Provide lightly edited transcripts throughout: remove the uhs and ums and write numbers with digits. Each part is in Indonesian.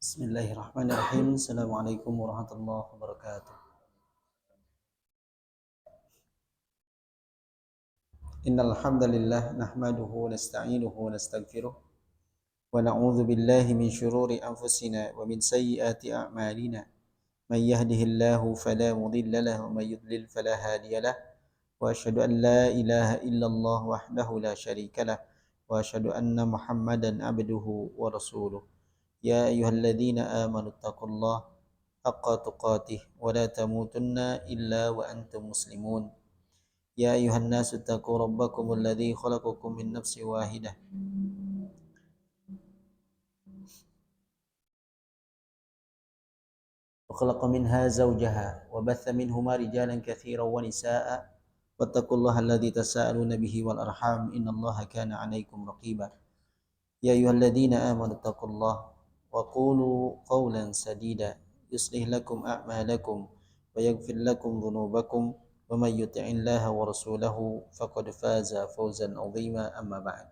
Bismillahirrahmanirrahim. Assalamualaikum warahmatullahi wabarakatuh. Innal hamdalillah nahmaduhu wa nasta'inuhu wa nastaghfiruh wa na'udzu billahi min shururi anfusina wa min sayyiati a'malina. May yahdihillahu fala mudilla lahu wa may yudlil fala hadiya lahu. Wa asyhadu an la ilaha illallah wahdahu la syarika lah wa asyhadu anna Muhammadan abduhu wa rasuluh. Ya ayyuhalladzina amanu taqullaha haqqa tuqatih wa la tamutunna illa wa antum muslimun. Ya ayyuhan nasu taqu rabbakumul ladzi khalaqakum min nafsin wahidah wa khalaqa minha zawjaha wa batha minhuma rijalan katsiran wa nisaa'a wattaqullaha alladzi tasaaluna bihi wal arham innallaha kana 'alaikum raqiba. Ya ayyuhalladzina amanu taqullaha wa qulu qawlan sadida yuslih lakum a'malakum wa yaghfir lakum dhunubakum wa may yuti'illaha wa rasulahu faqad faza fawzan 'azima amma ba'd.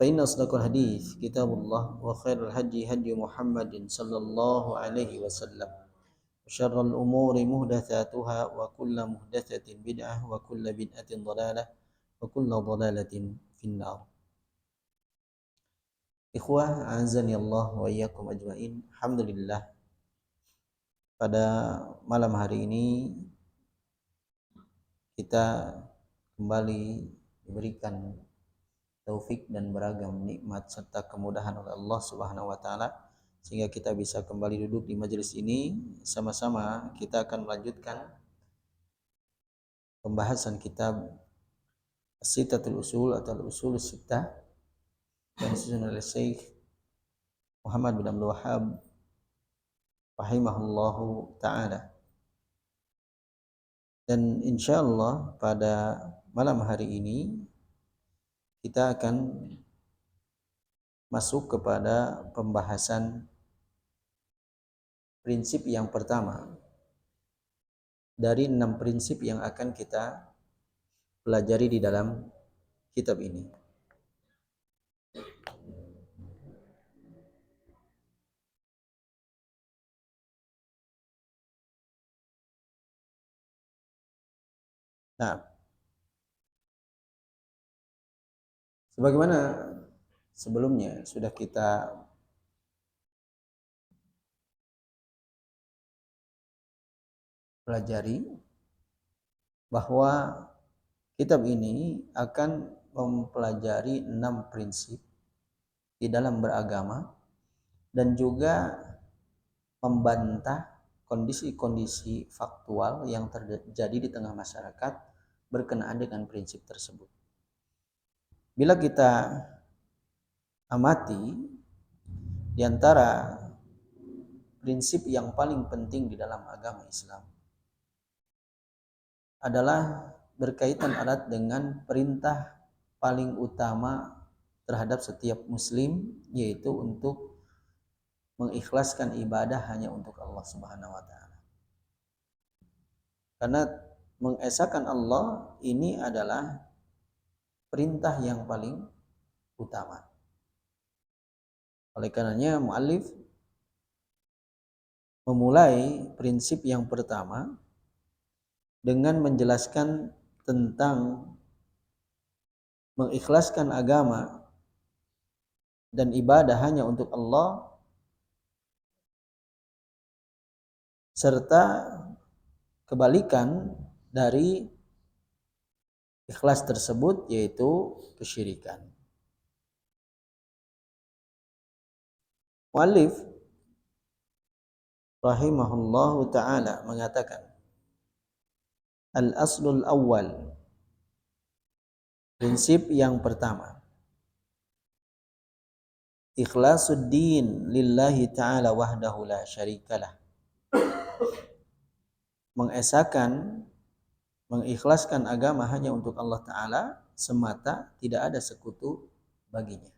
Fa inna asdaqal hadits kitabullah wa khairul hadi hadi Muhammadin sallallahu alaihi wasallam wa syarrul umuri muhdatsatuha wa kullu muhdatsatin bid'ah wa kullu bid'atin dhalalah wa kullu dhalalatin finnar. Ikhwah, azani Allah wa iyyakum ajmain. Alhamdulillah, pada malam hari ini kita kembali diberikan taufik dan beragam nikmat serta kemudahan oleh Allah Subhanahu wa taala sehingga kita bisa kembali duduk di majelis ini. Sama-sama kita akan melanjutkan pembahasan kitab Sittatul Usul atau Usul Sittah yang disusun oleh Syekh Muhammad bin Abdul Wahhab rahimahullahu ta'ala. Dan insyaallah pada malam hari ini kita akan masuk kepada pembahasan prinsip yang pertama dari 6 prinsip yang akan kita pelajari di dalam kitab ini. Nah, sebagaimana sebelumnya sudah kita pelajari bahwa kitab ini akan mempelajari 6 prinsip di dalam beragama dan juga membantah kondisi-kondisi faktual yang terjadi di tengah masyarakat berkenaan dengan prinsip tersebut. Bila kita amati di antara prinsip yang paling penting di dalam agama Islam adalah berkaitan erat dengan perintah paling utama terhadap setiap muslim, yaitu untuk mengikhlaskan ibadah hanya untuk Allah Subhanahu wa taala. Karena mengesahkan Allah ini adalah perintah yang paling utama. Oleh karenanya muallif memulai prinsip yang pertama dengan menjelaskan tentang mengikhlaskan agama dan ibadah hanya untuk Allah serta kebalikan dari ikhlas tersebut yaitu kesyirikan. Mu'allif rahimahullahu ta'ala mengatakan, al-aslul awwal, prinsip yang pertama, ikhlasuddin lillahi ta'ala wahdahu la syarikalah, mengesahkan, mengikhlaskan agama hanya untuk Allah Ta'ala semata, tidak ada sekutu baginya.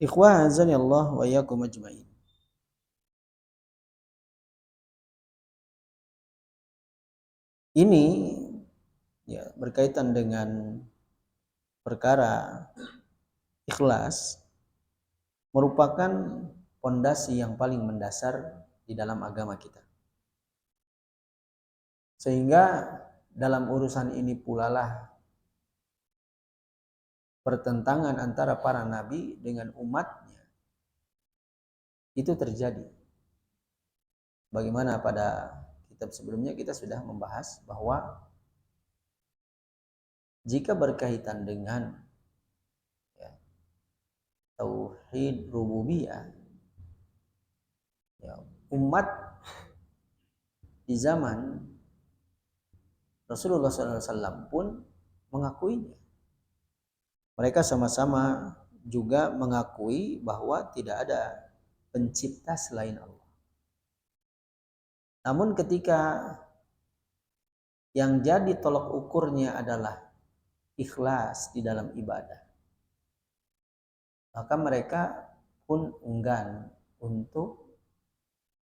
Ikhwah azani Allah wa iyyakum ajmain. Ini ya berkaitan dengan perkara ikhlas, merupakan pondasi yang paling mendasar di dalam agama kita. Sehingga dalam urusan ini pula lah pertentangan antara para nabi dengan umatnya itu terjadi. Bagaimana pada kitab sebelumnya kita sudah membahas bahwa jika berkaitan dengan ya, tauhid rububiyah, ya, umat di zaman Rasulullah SAW pun mengakuinya. Mereka sama-sama juga mengakui bahwa tidak ada pencipta selain Allah. Namun ketika yang jadi tolak ukurnya adalah ikhlas di dalam ibadah, maka mereka pun enggan untuk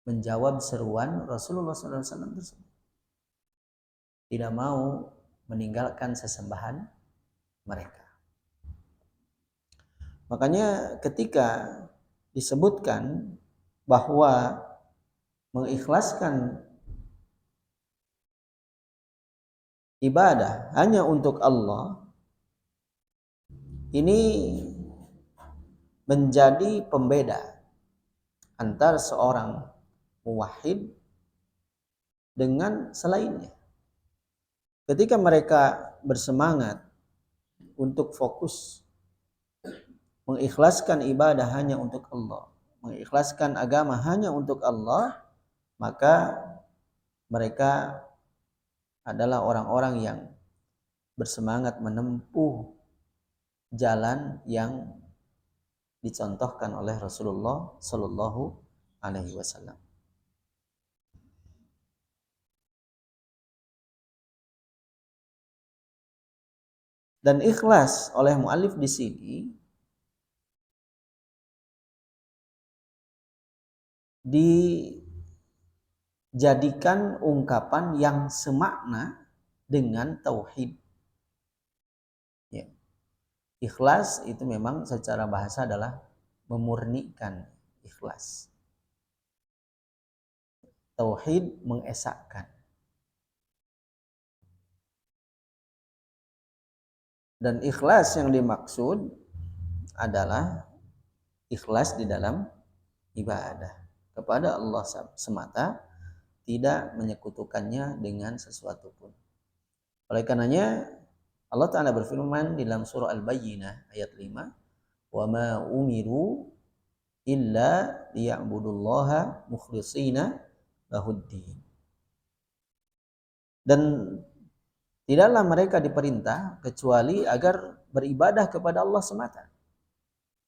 menjawab seruan Rasulullah SAW tersebut. Tidak mau meninggalkan sesembahan mereka. Makanya ketika disebutkan bahwa mengikhlaskan ibadah hanya untuk Allah, ini menjadi pembeda antara seorang muwahhid dengan selainnya. Ketika mereka bersemangat untuk fokus mengikhlaskan ibadah hanya untuk Allah, mengikhlaskan agama hanya untuk Allah, maka mereka adalah orang-orang yang bersemangat menempuh jalan yang dicontohkan oleh Rasulullah Sallallahu Alaihi Wasallam. Dan ikhlas oleh mu'allif di sini dijadikan ungkapan yang semakna dengan tauhid. Ya. Ikhlas itu memang secara bahasa adalah memurnikan ikhlas. Tauhid mengesahkan. Dan ikhlas yang dimaksud adalah ikhlas di dalam ibadah kepada Allah semata, tidak menyekutukannya dengan sesuatu pun. Oleh karenanya Allah Ta'ala berfirman di dalam surah Al-Bayyinah ayat 5, wa ma umiru illa liya'budullaha mukhlishina lahuddin. Dan tidaklah mereka diperintah kecuali agar beribadah kepada Allah semata.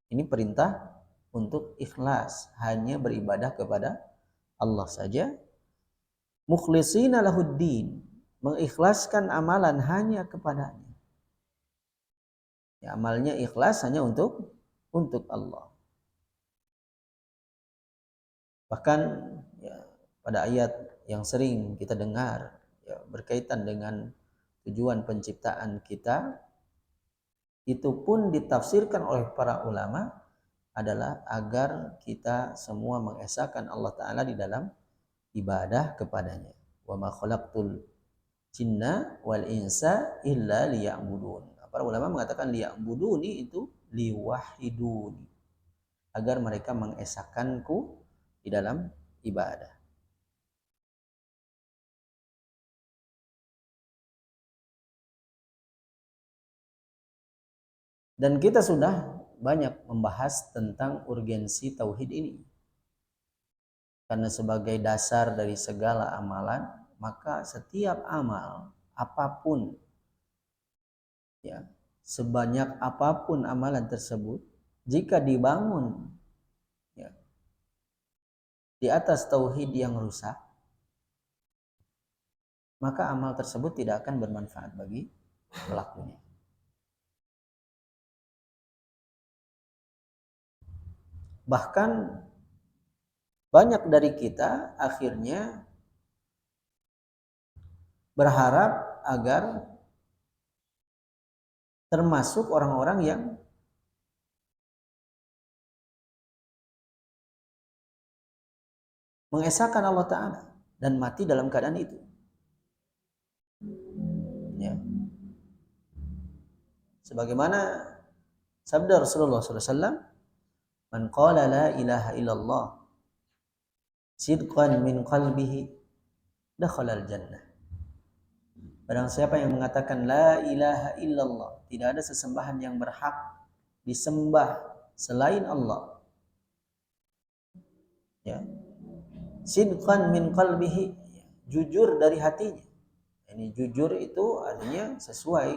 Ini perintah untuk ikhlas, hanya beribadah kepada Allah saja. Mukhlishina lahuddin, mengikhlaskan amalan hanya kepadanya. Ya, amalnya ikhlas hanya untuk Allah. Bahkan ya, pada ayat yang sering kita dengar ya, berkaitan dengan tujuan penciptaan kita, itu pun ditafsirkan oleh para ulama adalah agar kita semua mengesahkan Allah Ta'ala di dalam ibadah kepadanya. Wa ma khalaqtul jinna wal insa illa liya'budun. Para ulama mengatakan liya'buduni itu liwahiduni, agar mereka mengesahkanku di dalam ibadah. Dan kita sudah banyak membahas tentang urgensi tauhid ini. Karena sebagai dasar dari segala amalan, maka setiap amal apapun, ya, sebanyak apapun amalan tersebut, jika dibangun, ya, di atas tauhid yang rusak, maka amal tersebut tidak akan bermanfaat bagi pelakunya. Bahkan banyak dari kita akhirnya berharap agar termasuk orang-orang yang mengesahkan Allah Ta'ala dan mati dalam keadaan itu. Ya. Sebagaimana sabda Rasulullah SAW, man qala la ilaha illallah sidqan min qalbihi dakhala al-jannah. Barang siapa yang mengatakan la ilaha illallah, tidak ada sesembahan yang berhak disembah selain Allah, ya, sidqan min qalbihi, jujur dari hatinya. Ini jujur itu artinya sesuai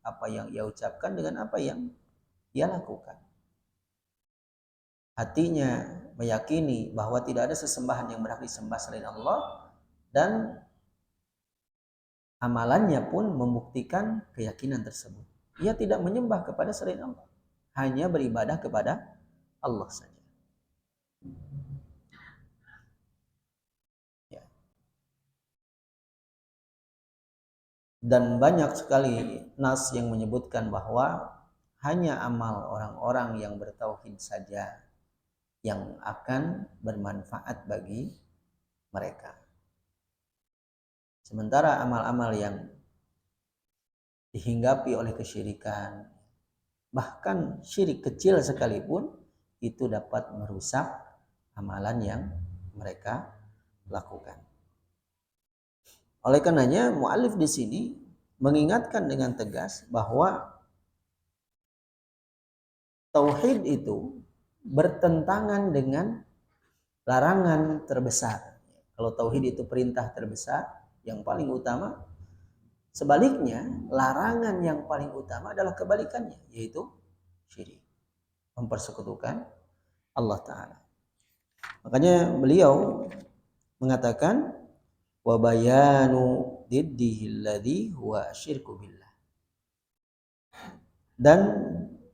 apa yang ia ucapkan dengan apa yang ia lakukan. Hatinya meyakini bahwa tidak ada sesembahan yang berhak disembah selain Allah, dan amalannya pun membuktikan keyakinan tersebut. Ia tidak menyembah kepada selain Allah, hanya beribadah kepada Allah saja. Ya. Dan banyak sekali nas yang menyebutkan bahwa hanya amal orang-orang yang bertauhid saja yang akan bermanfaat bagi mereka. Sementara amal-amal yang dihinggapi oleh kesyirikan, bahkan syirik kecil sekalipun, itu dapat merusak amalan yang mereka lakukan. Oleh karenanya mu'allif di sini mengingatkan dengan tegas bahwa tauhid itu bertentangan dengan larangan terbesar. Kalau tauhid itu perintah terbesar yang paling utama, sebaliknya larangan yang paling utama adalah kebalikannya, yaitu syirik, mempersekutukan Allah Ta'ala. Makanya beliau mengatakan wa bayanu diddihi alladhi huwa syirku billah, dan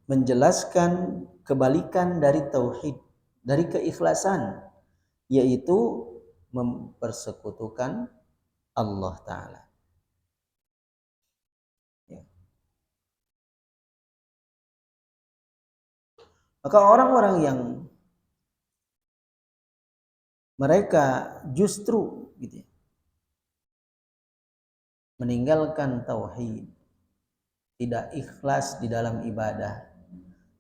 menjelaskan kebalikan dari tauhid, dari keikhlasan, yaitu mempersekutukan Allah Ta'ala. Ya. Maka orang-orang yang mereka justru gitu ya, meninggalkan tauhid, tidak ikhlas di dalam ibadah,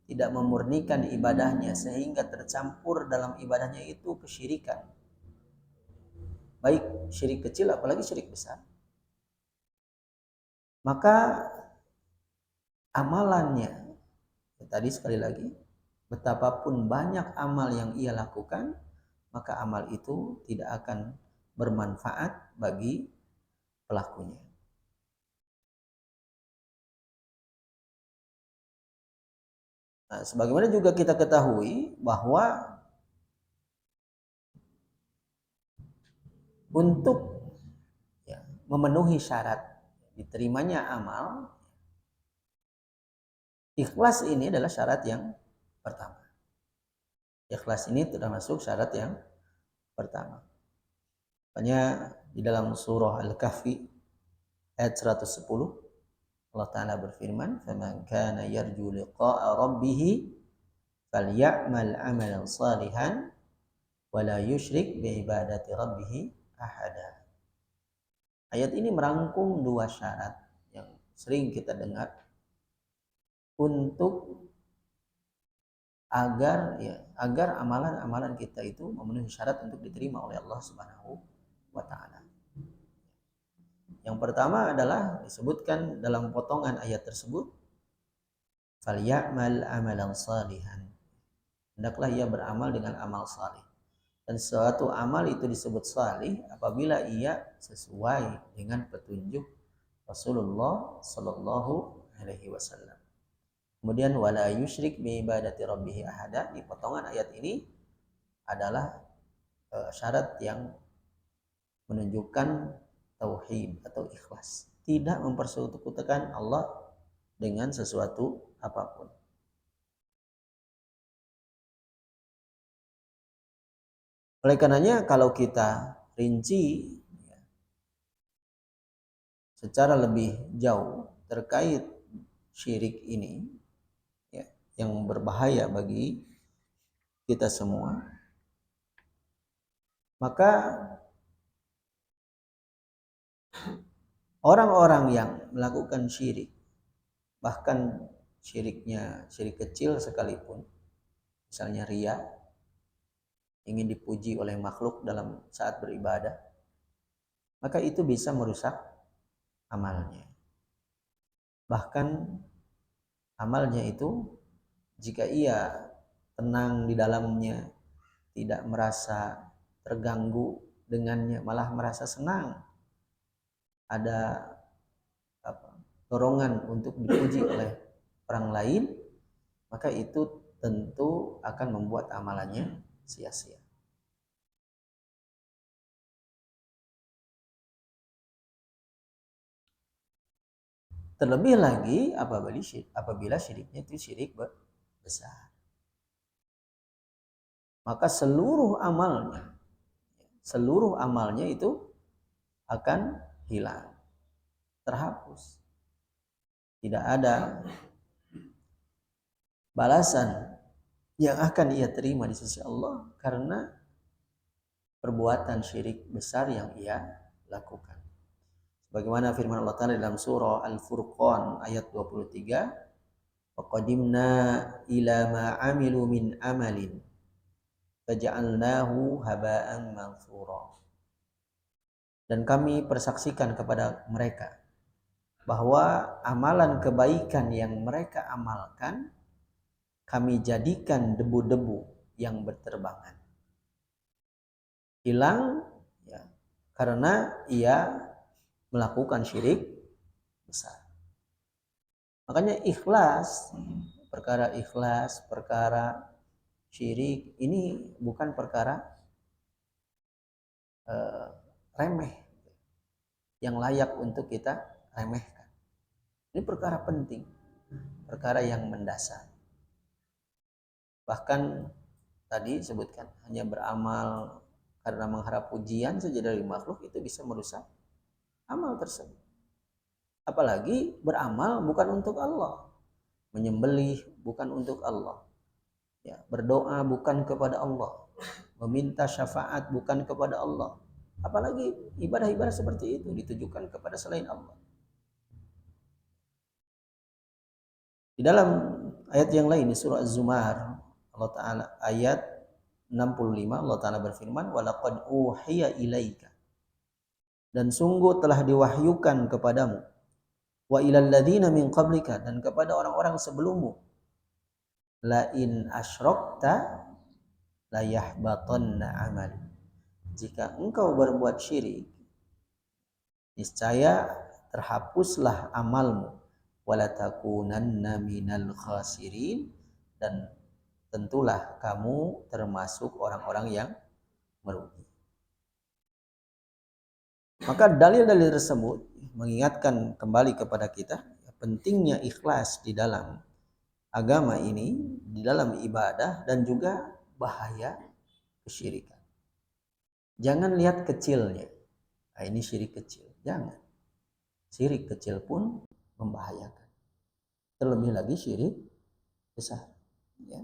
tidak memurnikan ibadahnya sehingga tercampur dalam ibadahnya itu kesyirikan, baik syirik kecil apalagi syirik besar, maka amalannya, tadi sekali lagi, betapapun banyak amal yang ia lakukan, maka amal itu tidak akan bermanfaat bagi pelakunya. Nah, sebagaimana juga kita ketahui bahwa untuk memenuhi syarat diterimanya amal, ikhlas ini adalah syarat yang pertama. Ikhlas ini termasuk syarat yang pertama. Makanya di dalam surah Al-Kahfi ayat 110 Allah Ta'ala berfirman, "Faman kana yarju liqa'a rabbih falyamal amalan salihan wa la yusyrik bi ibadati rabbih ahada. Ayat ini merangkum dua syarat yang sering kita dengar untuk agar amalan-amalan kita itu memenuhi syarat untuk diterima oleh Allah Subhanahu wa taala. Yang pertama adalah disebutkan dalam potongan ayat tersebut, falyamal amalan salihan. Hendaklah ia beramal dengan amal salih. Dan suatu amal itu disebut salih apabila ia sesuai dengan petunjuk Rasulullah sallallahu alaihi wasallam. Kemudian wala yusyrik bi ibadati rabbih ahada, di potongan ayat ini adalah syarat yang menunjukkan tauhid atau ikhlas, tidak mempersekutukan Allah dengan sesuatu apapun. Oleh karenanya kalau kita rinci secara lebih jauh terkait syirik ini ya, yang berbahaya bagi kita semua, maka orang-orang yang melakukan syirik, bahkan syiriknya syirik kecil sekalipun, misalnya riya, ingin dipuji oleh makhluk dalam saat beribadah, maka itu bisa merusak amalnya. Bahkan amalnya itu jika ia tenang di dalamnya, tidak merasa terganggu dengannya, malah merasa senang, ada dorongan untuk dipuji oleh orang lain, maka itu tentu akan membuat amalannya sia-sia. Terlebih lagi apabila syiriknya itu syirik besar, maka seluruh amalnya itu akan hilang, terhapus. Tidak ada balasan yang akan ia terima di sisi Allah karena perbuatan syirik besar yang ia lakukan. Bagaimana firman Allah Ta'ala dalam surah Al-Furqan ayat 23, faqadimna ila ma amilu min amalin faja'alnahu haba'an manthura. Dan kami persaksikan kepada mereka bahwa amalan kebaikan yang mereka amalkan kami jadikan debu-debu yang berterbangan. Hilang ya, karena ia melakukan syirik besar. Makanya perkara syirik ini bukan perkara remeh yang layak untuk kita remehkan. Ini perkara penting, perkara yang mendasar. Bahkan tadi sebutkan hanya beramal karena mengharap pujian saja dari makhluk itu bisa merusak amal tersebut. Apalagi beramal bukan untuk Allah, menyembelih bukan untuk Allah, ya, berdoa bukan kepada Allah, meminta syafaat bukan kepada Allah. Apalagi ibadah-ibadah seperti itu ditujukan kepada selain Allah. Di dalam ayat yang lain di surah Az-Zumar, Allah Ta'ala ayat 65, Allah Ta'ala berfirman, walaqad uhiya ilaika, dan sungguh telah diwahyukan kepadamu, wa ilal ladzina min qablika, dan kepada orang-orang sebelummu, la in asyrakta la yahbatanna amal, jika engkau berbuat syirik niscaya terhapuslah amalmu, wala takunanna minal khasirin, dan tentulah kamu termasuk orang-orang yang merugi. Maka dalil-dalil tersebut mengingatkan kembali kepada kita pentingnya ikhlas di dalam agama ini, di dalam ibadah, dan juga bahaya kesyirikan. Jangan lihat kecilnya, ini syirik kecil, jangan. Syirik kecil pun membahayakan, terlebih lagi syirik besar, ya.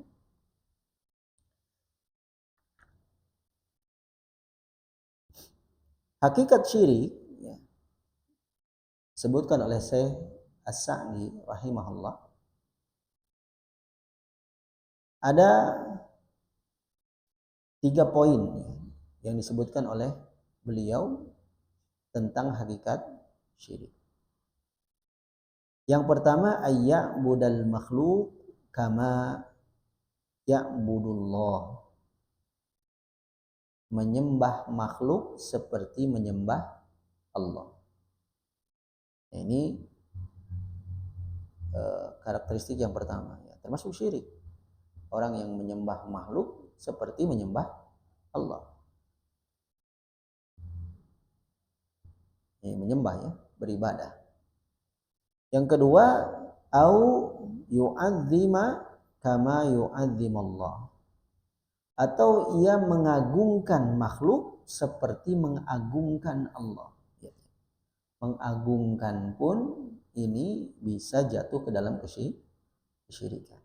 Hakikat syirik ya, disebutkan oleh Syekh As-Sa'di rahimahullah, ada 3 poin yang disebutkan oleh beliau tentang hakikat syirik. Yang pertama, ayya'budal makhluk kama ya'budullah. Menyembah makhluk seperti menyembah Allah. Ini karakteristik yang pertama, ya, termasuk syirik. Orang yang menyembah makhluk seperti menyembah Allah. Ini menyembah ya, beribadah. Yang kedua, au yu'azzima kama yu'azzimallah. Atau ia mengagungkan makhluk seperti mengagungkan Allah. Mengagungkan pun ini bisa jatuh ke dalam kesyirikan.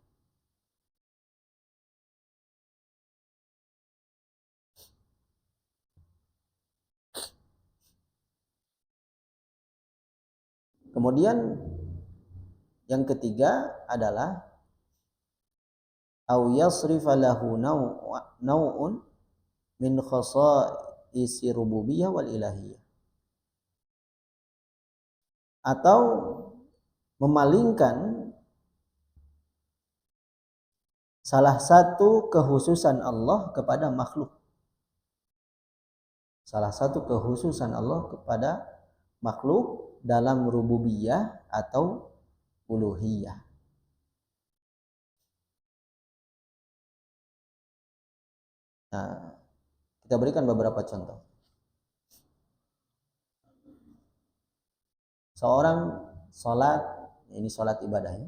Kemudian yang ketiga adalah au yasrifa lahu naw'un min khasa'isi rububiyyah wal ilahiyyah. Atau memalingkan salah satu kekhususan Allah kepada makhluk. Salah satu kekhususan Allah kepada makhluk dalam rububiyah atau uluhiyah. Nah, kita berikan beberapa contoh. Seorang sholat, ini sholat ibadahnya,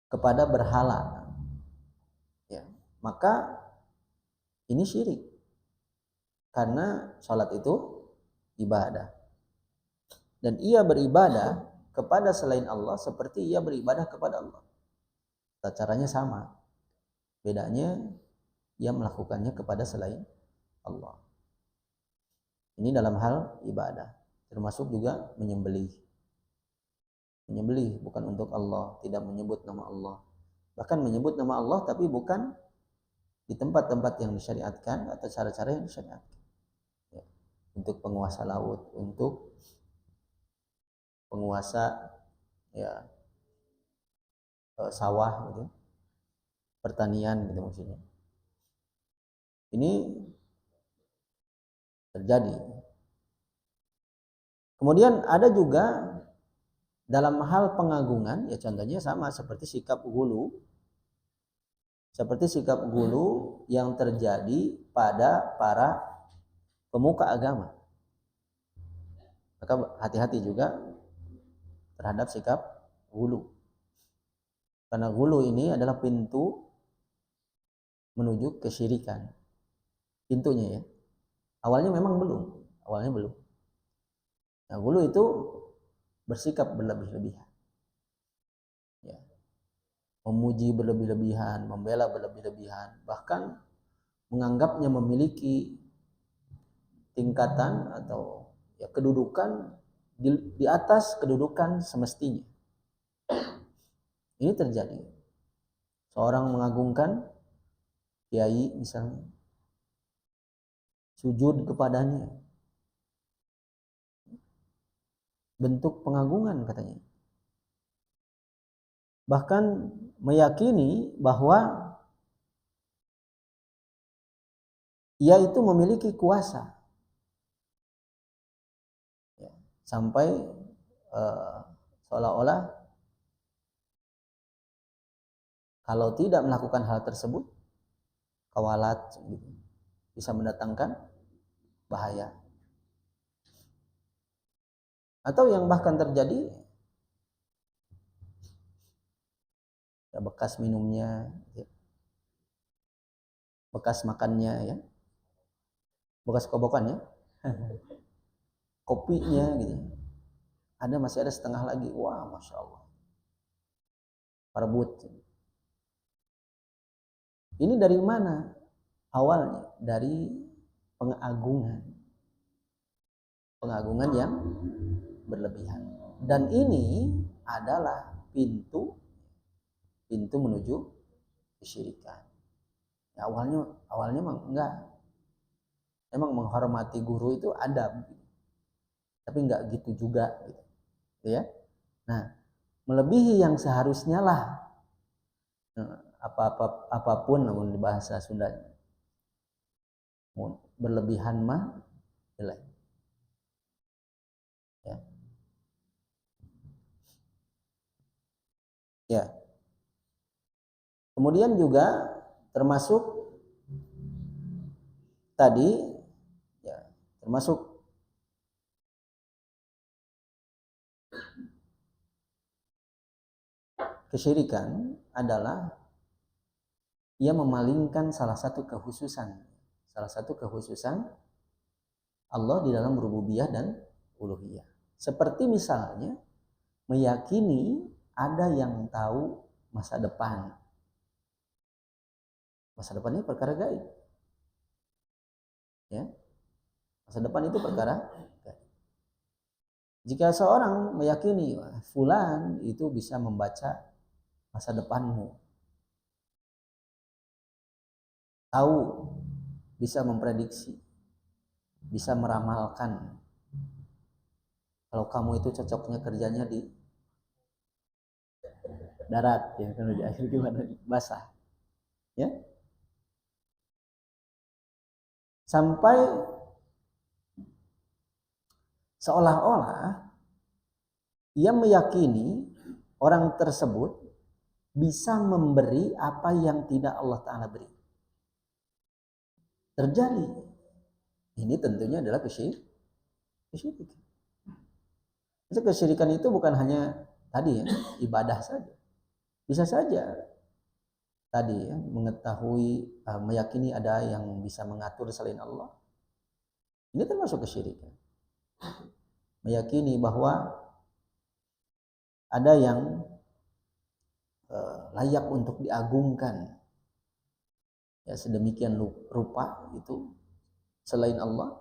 kepada berhala, ya, maka ini syirik. Karena sholat itu ibadah. Dan ia beribadah kepada selain Allah seperti ia beribadah kepada Allah. Caranya sama. Bedanya ia melakukannya kepada selain Allah. Ini dalam hal ibadah. Termasuk juga menyembelih. Menyembelih bukan untuk Allah, tidak menyebut nama Allah. Bahkan menyebut nama Allah tapi bukan di tempat-tempat yang disyariatkan atau cara-cara yang disyariatkan. Ya. Untuk penguasa laut, untuk penguasa ya sawah gitu. Pertanian gitu maksudnya. Ini terjadi. Kemudian ada juga dalam hal pengagungan, ya contohnya sama seperti sikap gulu. Seperti sikap gulu yang terjadi pada para pemuka agama. Maka hati-hati juga terhadap sikap gulu. Karena gulu ini adalah pintu menuju kesyirikan. Pintunya ya. Awalnya memang belum. Nah, gulu itu bersikap berlebih-lebihan. Ya. Memuji berlebih-lebihan, membela berlebih-lebihan, bahkan menganggapnya memiliki tingkatan atau ya kedudukan di atas kedudukan semestinya. Ini terjadi. Seorang mengagungkan kiai misalnya, sujud kepadanya, bentuk pengagungan katanya. Bahkan meyakini bahwa ia itu memiliki kuasa. Ya, sampai seolah-olah kalau tidak melakukan hal tersebut, kawalat gitu, bisa mendatangkan bahaya. Atau yang bahkan terjadi, ya bekas minumnya, ya, bekas makannya, ya, bekas kobokannya, kopinya, gitu. Masih ada setengah lagi, wah masya Allah, perebut. Ini dari mana? Awalnya dari pengagungan. Pengagungan yang berlebihan. Dan ini adalah pintu menuju kesyirikan. Ya, awalnya memang enggak. Memang menghormati guru itu adab. Tapi enggak gitu juga gitu. Ya. Nah, melebihi yang seharusnya lah. Apapun namun di bahasa Sunda. Berlebihan mah jelek. Ya. Ya. Kemudian juga termasuk tadi ya, termasuk kesyirikan adalah ia memalingkan salah satu kekhususan Allah di dalam rububiyah dan uluhiyah. Seperti misalnya meyakini ada yang tahu masa depan. Masa depan ini perkara gaib. Ya. Masa depan itu perkara gaib. Jika seorang meyakini fulan itu bisa membaca masa depanmu, tahu, bisa memprediksi, bisa meramalkan kalau kamu itu cocoknya kerjanya di darat, ya kalau di air gimana, basah, ya, sampai seolah-olah ia meyakini orang tersebut bisa memberi apa yang tidak Allah Ta'ala beri. Terjadi. Ini tentunya adalah kesyirikan. Kesyirikan itu bukan hanya tadi ya, ibadah saja. Bisa saja tadi ya, mengetahui, meyakini ada yang bisa mengatur selain Allah. Ini termasuk kesyirikan. Meyakini bahwa ada yang layak untuk diagungkan ya sedemikian rupa itu selain Allah,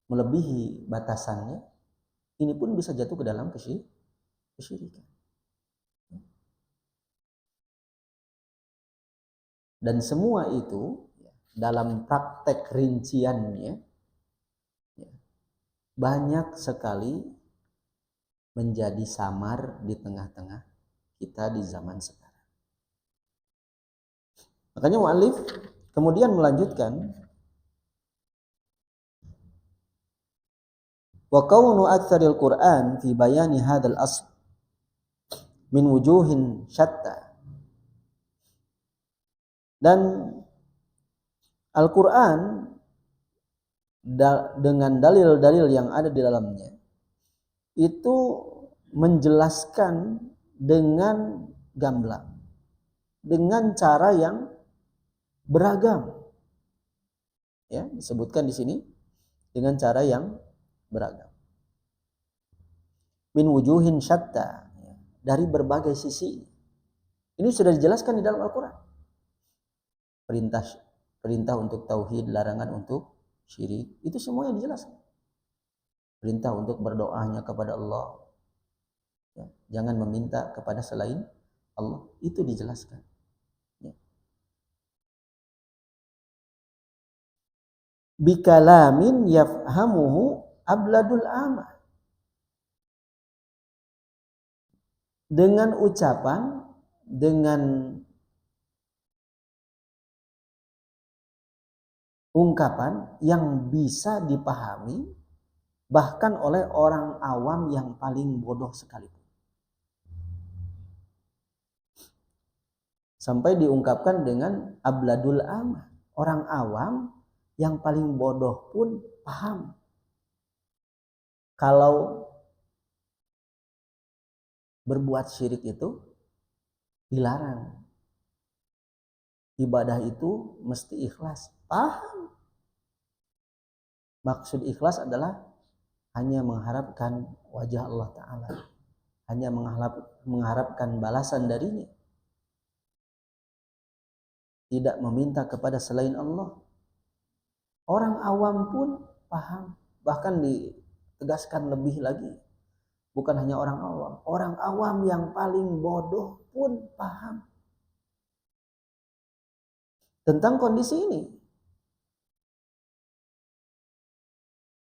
melebihi batasannya, ini pun bisa jatuh ke dalam kesyirikan. Dan semua itu dalam praktek rinciannya banyak sekali menjadi samar di tengah-tengah kita di zaman sekarang. Makanya mu'allif kemudian melanjutkan, wa kaunu aktsaril Qur'an fi bayani hadzal asl min wujuhin syatta. Dan Al-Qur'an dengan dalil-dalil yang ada di dalamnya itu menjelaskan dengan gamblang, dengan cara yang beragam. Ya, disebutkan di sini dengan cara yang beragam. Min wujuhin syatta, dari berbagai sisi. Ini sudah dijelaskan di dalam Al-Qur'an. Perintah untuk tauhid, larangan untuk syirik, itu semua yang dijelaskan. Perintah untuk berdoanya kepada Allah, ya, jangan meminta kepada selain Allah, itu dijelaskan. Ya. Bikalamin yafhamuhu abladul ama, dengan ucapan, dengan ungkapan yang bisa dipahami bahkan oleh orang awam yang paling bodoh sekalipun. Sampai diungkapkan dengan abladul ama, orang awam yang paling bodoh pun paham kalau berbuat syirik itu dilarang. Ibadah itu mesti ikhlas. Paham. Maksud ikhlas adalah hanya mengharapkan wajah Allah Ta'ala, hanya mengharapkan balasan darinya, tidak meminta kepada selain Allah. Orang awam pun paham, bahkan ditegaskan lebih lagi. Bukan hanya orang awam yang paling bodoh pun paham tentang kondisi ini.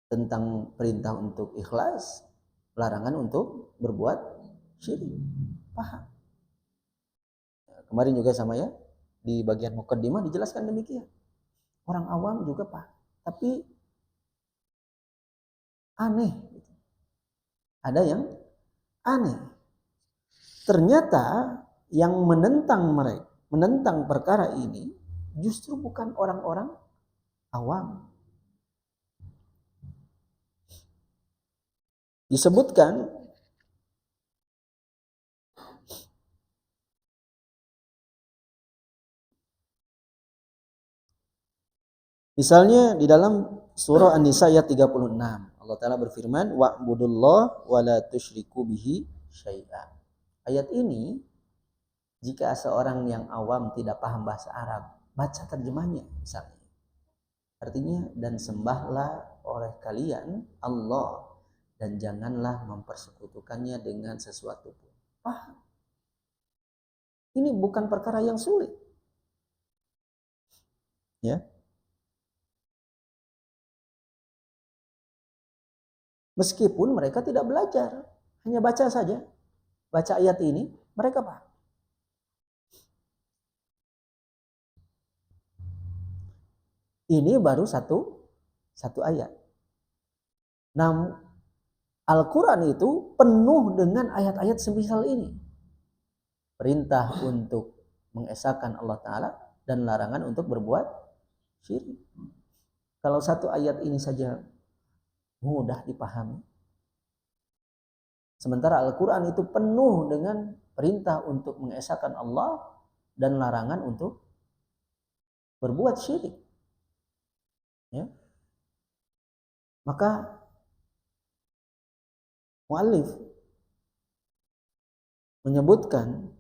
Tentang perintah untuk ikhlas, larangan untuk berbuat syirik. Paham. Kemarin juga sama ya, di bagian mukaddimah dijelaskan demikian. Orang awam juga paham. Tapi aneh. Ada yang aneh. Ternyata yang menentang perkara ini justru bukan orang-orang awam. Disebutkan misalnya di dalam surah An-Nisa ayat 36, Allah Ta'ala berfirman, wa'budullah wa la tusyriku bihi syai'an. Ayat ini, jika seorang yang awam tidak paham bahasa Arab, baca terjemahnya misalnya. Artinya, dan sembahlah oleh kalian Allah, dan janganlah mempersekutukannya dengan sesuatu pun. Paham? Ini bukan perkara yang sulit. Ya. Meskipun mereka tidak belajar, hanya baca saja. Baca ayat ini, mereka paham. Ini baru satu ayat. Namun Al-Quran itu penuh dengan ayat-ayat semisal ini. Perintah untuk mengesahkan Allah Ta'ala dan larangan untuk berbuat syirik. Kalau satu ayat ini saja mudah dipahami. Sementara Al-Quran itu penuh dengan perintah untuk mengesahkan Allah dan larangan untuk berbuat syirik. Ya. Maka mu'allif menyebutkan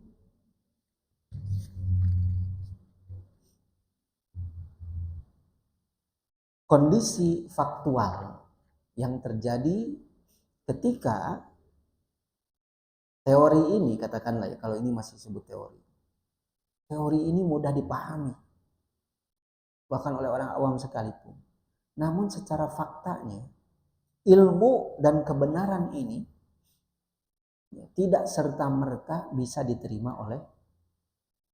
kondisi faktual yang terjadi ketika teori ini, katakanlah ya, kalau ini masih disebut teori. Teori ini mudah dipahami, bahkan oleh orang awam sekalipun. Namun secara faktanya, ilmu dan kebenaran ini tidak serta-merta bisa diterima oleh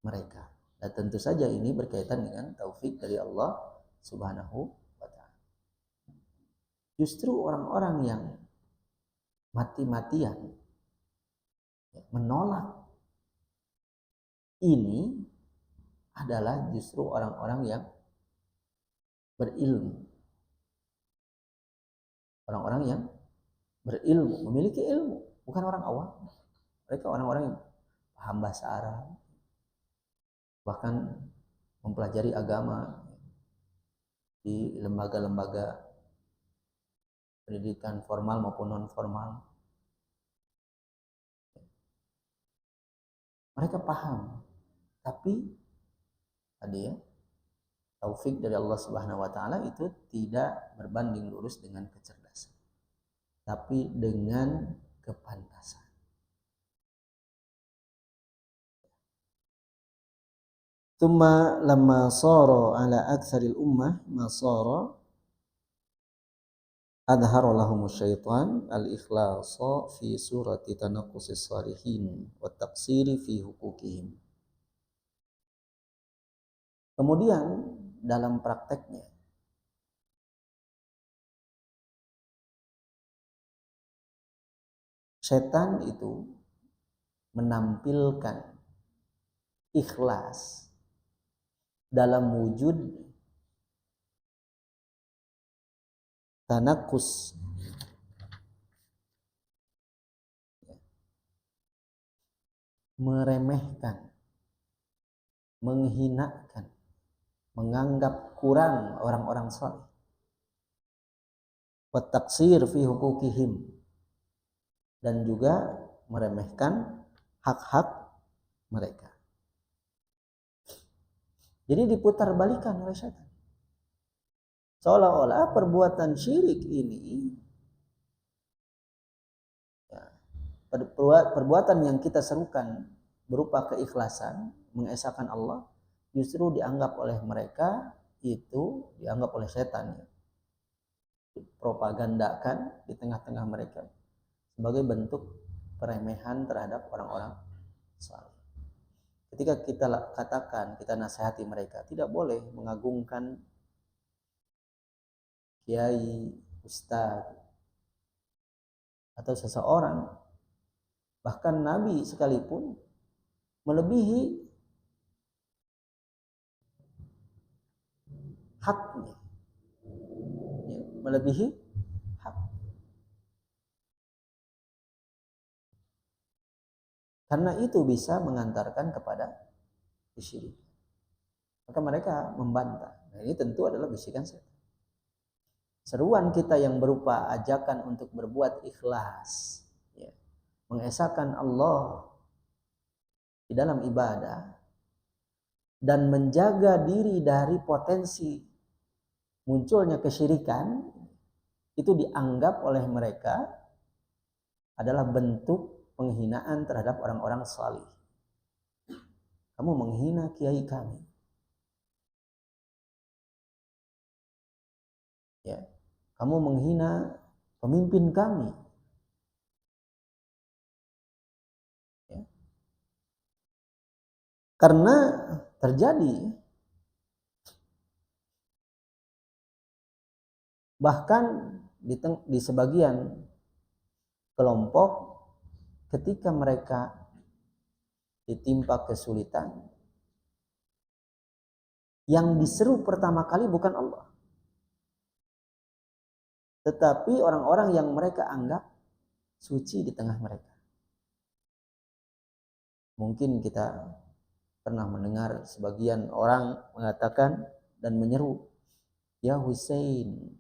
mereka. Dan tentu saja ini berkaitan dengan taufik dari Allah Subhanahu wa Ta'ala. Justru orang-orang yang mati-matian menolak ini adalah justru orang-orang yang berilmu. Orang-orang yang berilmu, memiliki ilmu, bukan orang awam. Mereka orang-orang yang paham bahasa Arab, bahkan mempelajari agama di lembaga-lembaga pendidikan formal maupun non formal. Mereka paham, tapi tadi ya, taufik dari Allah Subhanahu wa Ta'ala itu tidak berbanding lurus dengan kecerdasan, tapi dengan kepantasan. Tsumma lamma sara ala aktsaril ummah ma sara adhara lahum syaitan al-ikhlasa fi surati tanaqqusis salihin wa taqsiri fi hukukihim. Kemudian dalam prakteknya setan itu menampilkan ikhlas dalam wujud tanakus, meremehkan, menghinakan, menganggap kurang orang-orang saleh, wa taqsir fi hukukihim, dan juga meremehkan hak-hak mereka. Jadi diputar balikan oleh setan. Seolah-olah perbuatan syirik ini, ya, perbuatan yang kita serukan berupa keikhlasan, mengesahkan Allah, justru dianggap oleh mereka itu dianggap oleh setan, ya, propagandakan di tengah-tengah mereka sebagai bentuk peremehan terhadap orang-orang saleh. Ketika kita katakan, kita nasihati mereka, tidak boleh mengagungkan kiai, ustadz, atau seseorang, bahkan Nabi sekalipun, melebihi haknya, ya, melebihi hak. Karena itu bisa mengantarkan kepada kesyirikan. Maka mereka membantah. Nah, ini tentu adalah bisikan setan. Seruan kita yang berupa ajakan untuk berbuat ikhlas, ya, mengesahkan Allah di dalam ibadah, dan menjaga diri dari potensi munculnya kesyirikan, itu dianggap oleh mereka adalah bentuk penghinaan terhadap orang-orang salih. Kamu menghina kiai kami, ya, kamu menghina pemimpin kami, ya. Karena terjadi bahkan di sebagian kelompok, ketika mereka ditimpa kesulitan, yang diseru pertama kali bukan Allah, tetapi orang-orang yang mereka anggap suci di tengah mereka. Mungkin kita pernah mendengar sebagian orang mengatakan dan menyeru, ya Hussein,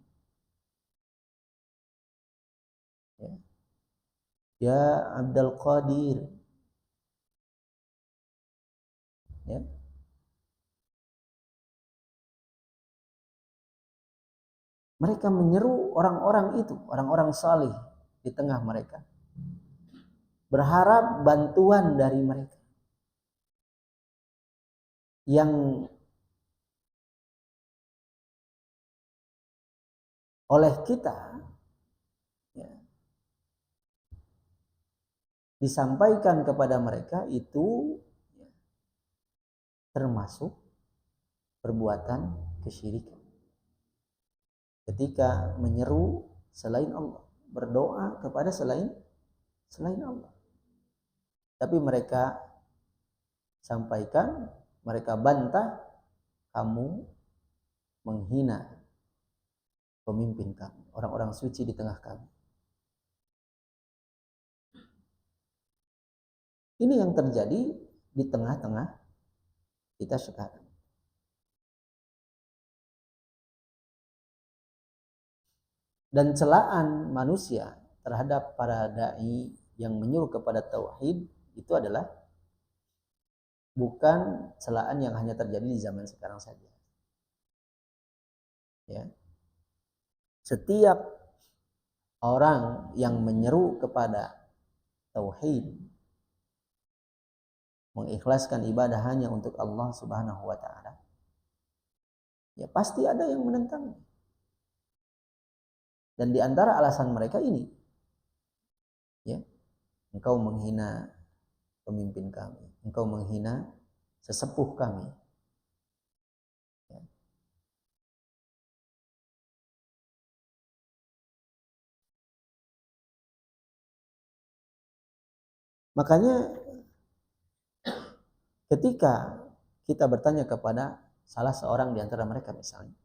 ya Abdul Qadir, ya. Mereka menyeru orang-orang itu, orang-orang salih di tengah mereka, berharap bantuan dari mereka yang oleh kita, ya, disampaikan kepada mereka itu, ya, termasuk perbuatan kesyirikan. Ketika menyeru selain Allah, berdoa kepada selain Allah. Tapi mereka sampaikan, mereka bantah, kamu menghina pemimpin kami, orang-orang suci di tengah kami. Ini yang terjadi di tengah-tengah kita sekarang. Dan celaan manusia terhadap para dai yang menyuruh kepada tauhid itu adalah bukan celaan yang hanya terjadi di zaman sekarang saja. Ya. Setiap orang yang menyeru kepada tauhid, mengikhlaskan ibadah hanya untuk Allah Subhanahu wa taala, ya pasti ada yang menentangnya. Dan di antara alasan mereka ini, ya, engkau menghina pemimpin kami, engkau menghina sesepuh kami. Ya. Makanya ketika kita bertanya kepada salah seorang di antara mereka misalnya,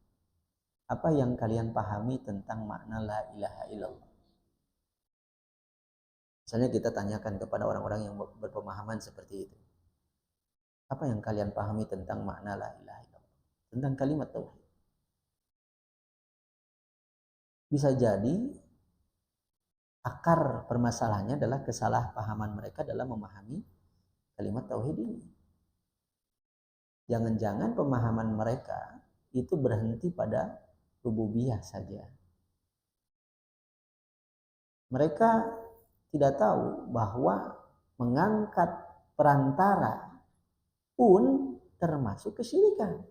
apa yang kalian pahami tentang makna la ilaha illallah? Misalnya kita tanyakan kepada orang-orang yang berpemahaman seperti itu. Apa yang kalian pahami tentang makna la ilaha illallah? Tentang kalimat tauhid. Bisa jadi akar permasalahannya adalah kesalahpahaman mereka dalam memahami kalimat tauhid ini. Jangan-jangan pemahaman mereka itu berhenti pada rububiyah saja. Mereka tidak tahu bahwa mengangkat perantara pun termasuk kesyirikan.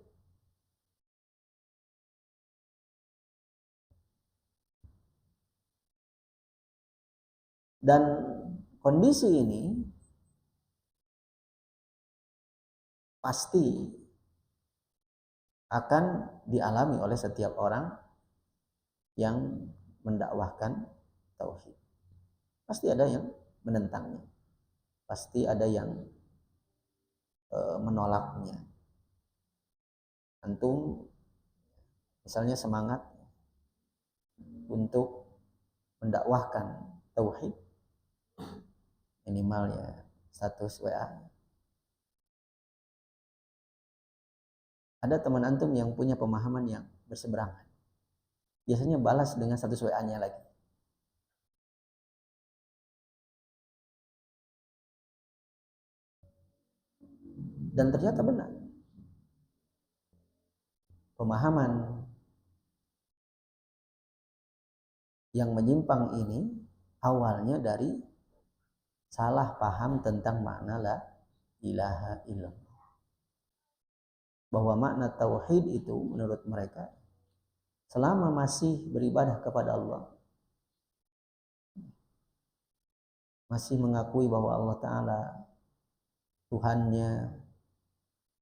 Dan kondisi ini pasti akan dialami oleh setiap orang yang mendakwahkan tauhid. Pasti ada yang menentangnya. Pasti ada yang menolaknya. Antum misalnya semangat untuk mendakwahkan tauhid, minimal ya status WA. Ada teman antum yang punya pemahaman yang berseberangan. Biasanya balas dengan status WA-nya lagi. Dan ternyata benar. Pemahaman yang menyimpang ini awalnya dari salah paham tentang makna la ilaha illallah. Bahwa makna tauhid itu menurut mereka, selama masih beribadah kepada Allah, masih mengakui bahwa Allah Ta'ala Tuhannya,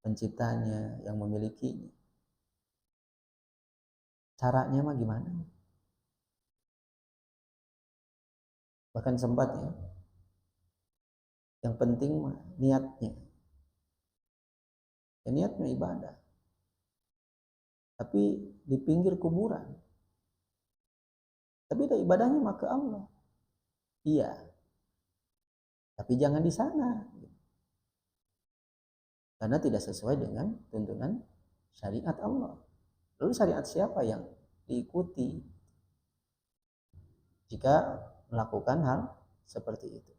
penciptanya, yang memilikinya, caranya mah gimana? Bahkan sempat ya, yang penting mah niatnya. Ya, niatnya ibadah. Tapi di pinggir kuburan. Tapi ada ibadahnya mah ke Allah. Iya. Tapi jangan di sana. Karena tidak sesuai dengan tuntunan syariat Allah. Lalu syariat siapa yang diikuti jika melakukan hal seperti itu?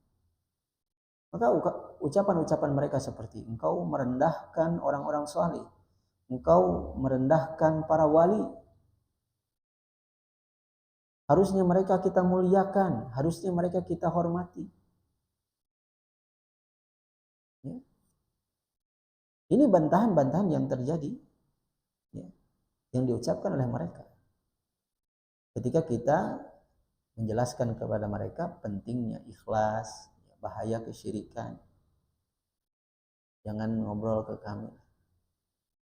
Maka ucapan-ucapan mereka seperti, engkau merendahkan orang-orang saleh, engkau merendahkan para wali. Harusnya mereka kita muliakan, harusnya mereka kita hormati. Ya. Ini bantahan-bantahan yang terjadi, ya, yang diucapkan oleh mereka. Ketika kita menjelaskan kepada mereka pentingnya ikhlas, bahaya kesyirikan. Jangan ngobrol ke kami.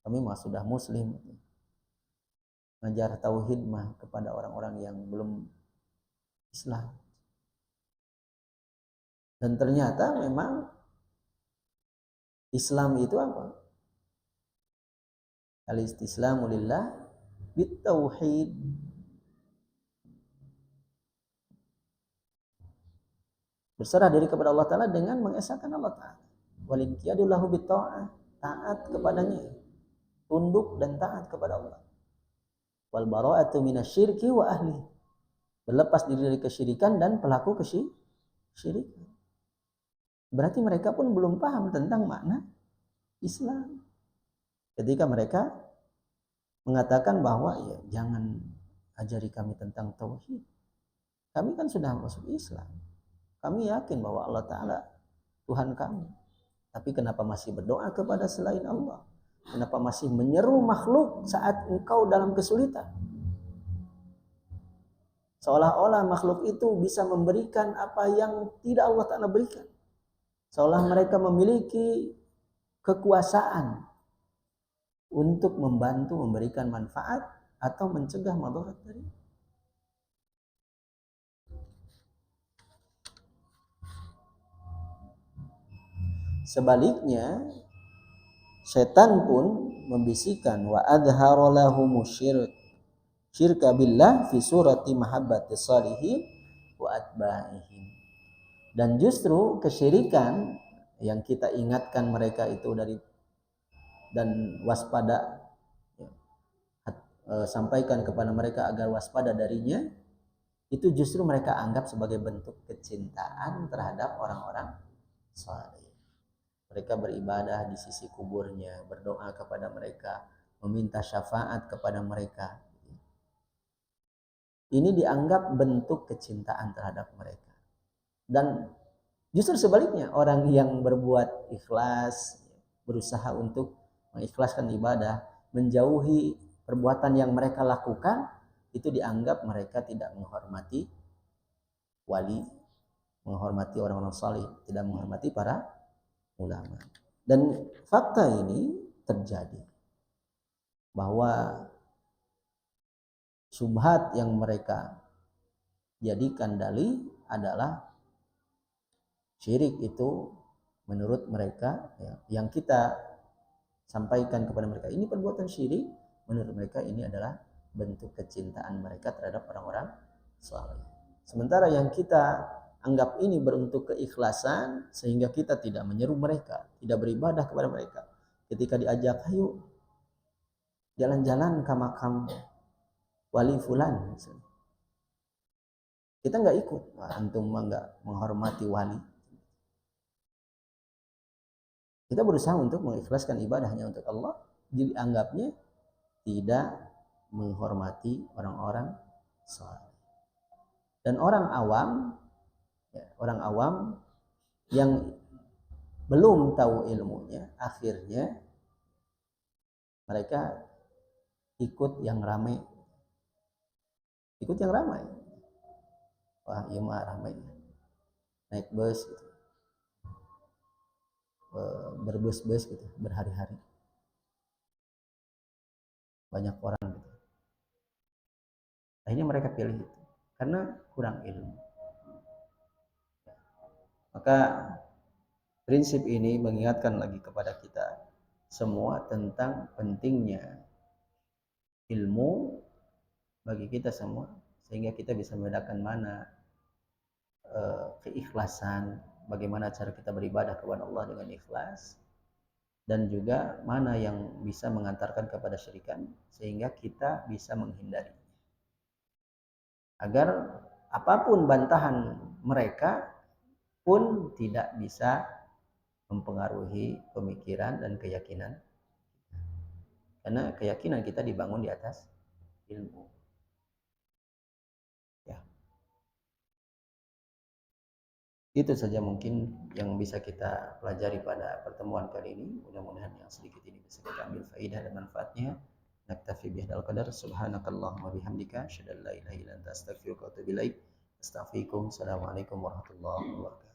Kami mah sudah muslim. Ngajar tauhid mah kepada orang-orang yang belum Islam. Dan ternyata memang Islam itu apa? Al-istislamu lillah bitauhid. Berserah diri kepada Allah Ta'ala dengan mengesahkan Allah Ta'ala. Walinqiyadu lahu bitta'ah, taat kepadanya, tunduk dan taat kepada Allah. Wal bara'atu minasyirki wa ahli, berlepas diri dari kesyirikan dan pelaku kesyirikan. Berarti mereka pun belum paham tentang makna Islam. Ketika mereka mengatakan bahwa ya jangan ajari kami tentang tauhid. Kami kan sudah masuk Islam. Kami yakin bahwa Allah Ta'ala Tuhan kami. Tapi kenapa masih berdoa kepada selain Allah? Kenapa masih menyeru makhluk saat engkau dalam kesulitan? Seolah-olah makhluk itu bisa memberikan apa yang tidak Allah Ta'ala berikan. Seolah mereka memiliki kekuasaan untuk membantu memberikan manfaat atau mencegah madarat dari. Sebaliknya, setan pun membisikkan wa adhara lahum syirka billah fi surati mahabbati salihin wa atba'ihim. Dan justru kesyirikan yang kita ingatkan mereka itu dari dan waspada, sampaikan kepada mereka agar waspada darinya, itu justru mereka anggap sebagai bentuk kecintaan terhadap orang-orang saleh. Mereka beribadah di sisi kuburnya, berdoa kepada mereka, meminta syafaat kepada mereka. ini dianggap bentuk kecintaan terhadap mereka. Dan justru sebaliknya, orang yang berbuat ikhlas, berusaha untuk mengikhlaskan ibadah, menjauhi perbuatan yang mereka lakukan, itu dianggap mereka tidak menghormati wali, menghormati orang-orang saleh, tidak menghormati para ulama. Dan fakta ini terjadi bahwa syubhat yang mereka jadikan dalih adalah syirik itu menurut mereka, ya, yang kita sampaikan kepada mereka ini perbuatan syirik, menurut mereka ini adalah bentuk kecintaan mereka terhadap orang-orang saleh. Sementara yang kita anggap ini beruntuk keikhlasan, sehingga kita tidak menyeru mereka, tidak beribadah kepada mereka. Ketika diajak, ayo jalan-jalan ke makam wali fulan, kita nggak ikut. Wah, antum mah nggak menghormati wali. Kita berusaha untuk mengikhlaskan ibadahnya untuk Allah, jadi anggapnya tidak menghormati orang-orang saleh. Dan orang awam, ya, orang awam yang belum tahu ilmunya, akhirnya mereka ikut yang ramai. Ikut yang ramai. Wah, iya mah ramai. Naik bus gitu. Berbus-bus gitu, berhari-hari. Banyak orang gitu. Akhirnya mereka pilih itu karena kurang ilmu. Maka prinsip ini mengingatkan lagi kepada kita semua tentang pentingnya ilmu bagi kita semua, sehingga kita bisa membedakan mana keikhlasan, bagaimana cara kita beribadah kepada Allah dengan ikhlas, dan juga mana yang bisa mengantarkan kepada syirikan, sehingga kita bisa menghindari. Agar apapun bantahan mereka pun tidak bisa mempengaruhi pemikiran dan keyakinan. Karena keyakinan kita dibangun di atas ilmu. Ya. Itu saja mungkin yang bisa kita pelajari pada pertemuan kali ini. Mudah-mudahan yang sedikit ini bisa kita ambil faidah dan manfaatnya. Naktafi bihadal qadar. Subhanakallahumma bihamdika asyhadu an la ilaha illa anta astaghfiruka wa atubu ilaik. Assalamualaikum warahmatullahi wabarakatuh.